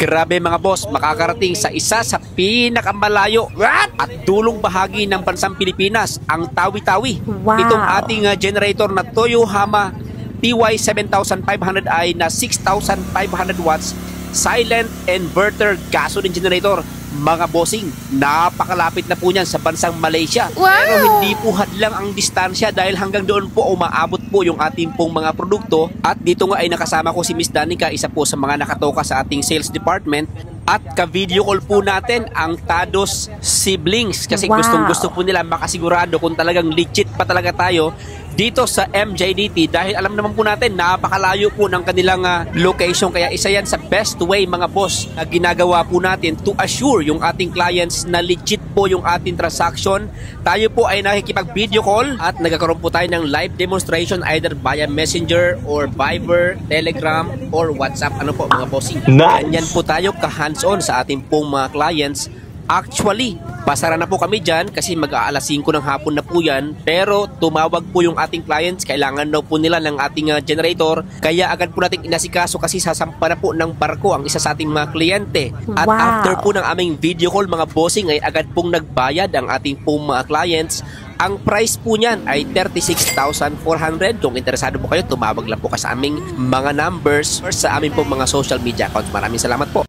Grabe mga boss, makakarating sa isa sa pinakamalayo at dulong bahagi ng bansang Pilipinas, ang Tawi-Tawi. Wow. Itong ating generator na Toyohama TY7500 ay na 6,500 watts silent inverter gasoline generator. Mga bossing, napakalapit na po niyan sa bansang Malaysia. Wow! Pero hindi po hadlang ang distansya dahil hanggang doon po umaabot po yung ating pong mga produkto. At dito nga ay nakasama ko si Miss Danica, isa po sa mga nakatoka sa ating sales department. At ka-video call po natin ang Tados siblings kasi Wow. gustong-gusto po nila makasigurado kung talagang legit pa talaga tayo dito sa MJDT dahil alam naman po natin napakalayo po ng kanilang location, kaya isa yan sa best way mga boss na ginagawa po natin to assure yung ating clients na legit po yung ating transaction. Tayo po ay nakikipag-video call at nagkakaroon po tayo ng live demonstration either via Messenger or Viber, Telegram or WhatsApp. Ano po mga bossing? Nice. Ganyan po tayo ka-hands-on sa ating pong mga clients. Actually, pasara na po kami dyan kasi mag-aalas 5 ng hapon na po yan. Pero tumawag po yung ating clients, kailangan daw po nila ng ating generator. Kaya agad po natin inasikaso kasi sasampa na po ng barko ang isa sa ating mga kliyente. At Wow. after po ng aming video call mga bossing ay agad pong nagbayad ang ating pong mga clients. Ang price po niyan ay 36,400. Kung interesado po kayo, tumawag lang po ka sa aming mga numbers or sa aming pong mga social media accounts. Maraming salamat po.